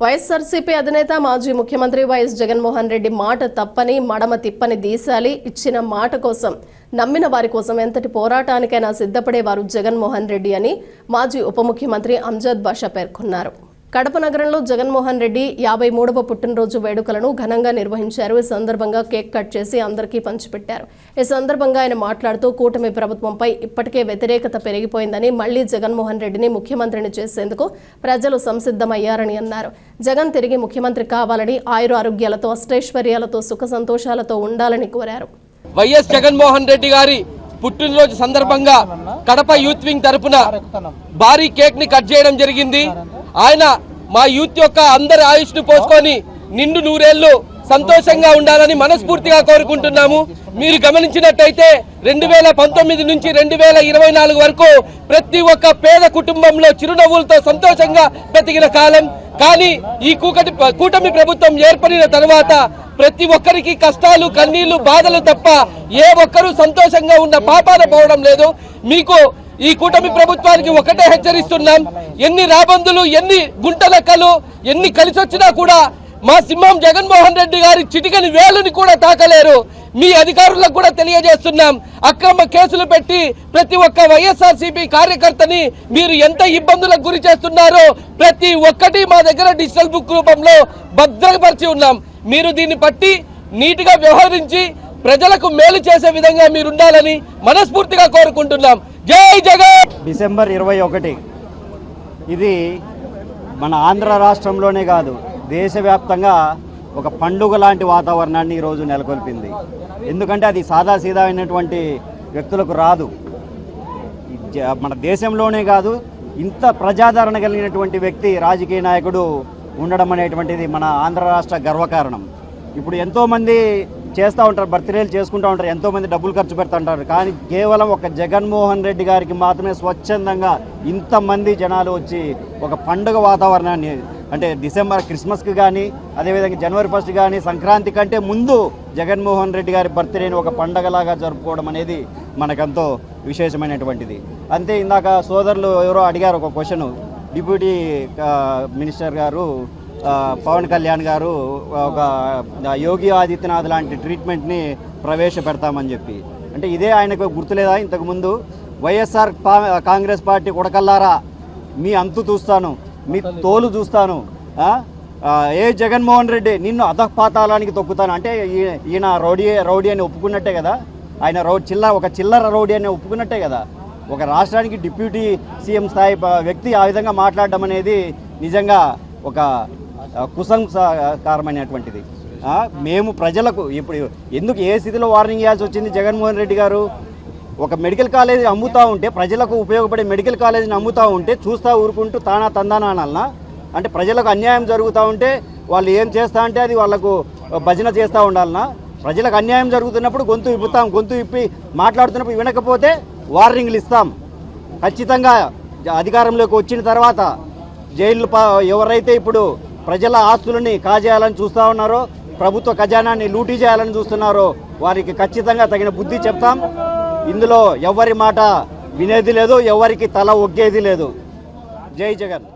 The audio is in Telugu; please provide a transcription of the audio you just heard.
వైఎస్ఆర్సీపీ అధినేత మాజీ ముఖ్యమంత్రి వైఎస్ జగన్మోహన్ రెడ్డి మాట తప్పని మడమ తిప్పని దీశాలి. ఇచ్చిన మాట కోసం నమ్మిన వారి కోసం ఎంతటి పోరాటానికైనా సిద్ధపడేవారు జగన్మోహన్ రెడ్డి అని మాజీ ఉప ముఖ్యమంత్రి అంజద్ బాషా పేర్కొన్నారు. కడప నగరంలో జగన్మోహన్ రెడ్డి 53వ పుట్టినరోజు వేడుకలను ఘనంగా నిర్వహించారు. ఈ సందర్భంగా కేక్ కట్ చేసి అందరికీ పంచిపెట్టారు. ఈ సందర్భంగా ఆయన మాట్లాడుతూ కూటమి ప్రభుత్వంపై ఇప్పటికే వ్యతిరేకత పెరిగిపోయిందని, మళ్లీ జగన్మోహన్ రెడ్డిని ముఖ్యమంత్రిని చేసేందుకు ప్రజలు సంసిద్ధమయ్యారని అన్నారు. జగన్ తిరిగి ముఖ్యమంత్రి కావాలని, ఆయుర ఆరోగ్యాలతో అష్టైశ్వర్యాలతో సుఖ సంతోషాలతో ఉండాలని కోరారు. వైఎస్ జగన్మోహన్ రెడ్డి గారి పుట్టినరోజు సందర్భంగా కడప యూత్ వింగ్ తరపున భారీ కేక్ ని కట్ చేయడం జరిగింది. ఆయన మా యూత్ యొక్క అందరి ఆయుష్ను పోసుకొని నిండు నూరేళ్లు సంతోషంగా ఉండాలని మనస్ఫూర్తిగా కోరుకుంటున్నాము. మీరు గమనించినట్టయితే 2019 నుంచి 2024 వరకు ప్రతి ఒక్క పేద కుటుంబంలో చిరునవ్వులతో సంతోషంగా బ్రతికిన కాలం. కానీ ఈ కూటమి ప్రభుత్వం ఏర్పడిన తర్వాత ప్రతి ఒక్కరికి కష్టాలు, కన్నీళ్లు, బాధలు తప్ప ఏ ఒక్కరూ సంతోషంగా ఉన్న పాపాన పోవడం లేదు. మీకు ఈ కూటమి ప్రభుత్వానికి ఒకటే హెచ్చరిస్తున్నాం. ఎన్ని రాబందులు, ఎన్ని గుంటలెక్కలు, ఎన్ని కలిసొచ్చినా కూడా మా సింహం జగన్మోహన్ రెడ్డి గారి చిటికని వేలుని కూడా తాకలేరు. మీ అధికారులకు కూడా తెలియజేస్తున్నాం. అక్రమ కేసులు పెట్టి ప్రతి ఒక్క వైఎస్ఆర్సీపీ కార్యకర్తని మీరు ఎంత ఇబ్బందులకు గురి చేస్తున్నారో ప్రతి ఒక్కటి మా దగ్గర డిజిటల్ బుక్ రూపంలో భద్రపరిచి ఉన్నాం. మీరు దీన్ని పట్టి నీటిగా వ్యవహరించి ప్రజలకు మేలు చేసే విధంగా మీరు ఉండాలని మనస్ఫూర్తిగా కోరుకుంటున్నాం. జై జగన్. డిసెంబర్ 21 ఇది మన ఆంధ్ర రాష్ట్రంలోనే కాదు, దేశవ్యాప్తంగా ఒక పండుగ లాంటి వాతావరణాన్ని ఈరోజు నెలకొల్పింది. ఎందుకంటే అది సాదాసీదా అయినటువంటి వ్యక్తులకు రాదు. మన దేశంలోనే కాదు, ఇంత ప్రజాదరణ కలిగినటువంటి వ్యక్తి, రాజకీయ నాయకుడు ఉండడం అనేటువంటిది మన ఆంధ్ర రాష్ట్ర గర్వకారణం. ఇప్పుడు ఎంతోమంది చేస్తూ ఉంటారు, బర్త్డేలు చేసుకుంటూ ఉంటారు, ఎంతోమంది డబ్బులు ఖర్చు పెడుతూ ఉంటారు. కానీ కేవలం ఒక జగన్మోహన్ రెడ్డి గారికి మాత్రమే స్వచ్ఛందంగా ఇంతమంది జనాలు వచ్చి ఒక పండుగ వాతావరణాన్ని, అంటే డిసెంబర్ క్రిస్మస్కి కానీ, అదేవిధంగా జనవరి 1 కానీ, సంక్రాంతి కంటే ముందు జగన్మోహన్ రెడ్డి గారి బర్త్డేని ఒక పండగలాగా జరుపుకోవడం అనేది మనకెంతో విశేషమైనటువంటిది. అంతే, ఇందాక సోదరులు ఎవరో అడిగారు ఒక క్వశ్చన్, డిప్యూటీ మినిస్టర్ గారు పవన్ కళ్యాణ్ గారు ఒక యోగి ఆదిత్యనాథ్ లాంటి ట్రీట్మెంట్ని ప్రవేశపెడతామని చెప్పి. అంటే ఇదే ఆయనకు గుర్తులేదా? ఇంతకుముందు వైఎస్ఆర్ కాంగ్రెస్ పార్టీ కొడకల్లారా, మీ అంతు చూస్తాను, మీ తోలు చూస్తాను, ఏ జగన్మోహన్ రెడ్డి నిన్ను అధపాతాళానికి తొక్కుతాను అంటే ఈయన రౌడీ అని ఒప్పుకున్నట్టే కదా. ఆయన ఒక చిల్లర రౌడీ అని ఒప్పుకున్నట్టే కదా. ఒక రాష్ట్రానికి డిప్యూటీ సీఎం స్థాయి వ్యక్తి ఆ విధంగా మాట్లాడడం అనేది నిజంగా ఒక కుసంస్కారమైనటువంటిది. మేము ప్రజలకు ఇప్పుడు ఎందుకు ఏ స్థితిలో వార్నింగ్ ఇవ్వాల్సి వచ్చింది జగన్మోహన్ రెడ్డి గారు? ఒక మెడికల్ కాలేజీ అమ్ముతూ ఉంటే, ప్రజలకు ఉపయోగపడే మెడికల్ కాలేజీని అమ్ముతూ ఉంటే చూస్తూ ఊరుకుంటూ తానా తందానాలన్నా, అంటే ప్రజలకు అన్యాయం జరుగుతూ ఉంటే వాళ్ళు ఏం చేస్తా అంటే అది వాళ్ళకు భజన చేస్తూ ఉండాలన్నా? ప్రజలకు అన్యాయం జరుగుతున్నప్పుడు గొంతు విప్పుతాం, గొంతు విప్పి మాట్లాడుతున్నప్పుడు వినకపోతే వార్నింగ్లు ఇస్తాం. ఖచ్చితంగా అధికారంలోకి వచ్చిన తర్వాత జైలు ఎవరైతే ఇప్పుడు ప్రజల ఆస్తులని కాజేయాలని చూస్తూ ఉన్నారో, ప్రభుత్వ ఖజానాన్ని లూటీ చేయాలని చూస్తున్నారో వారికి ఖచ్చితంగా తగిన బుద్ధి చెప్తాం. ఇందులో ఎవరి మాట వినేది లేదు, ఎవరికి తల ఒగ్గేది లేదు. జై జగన్.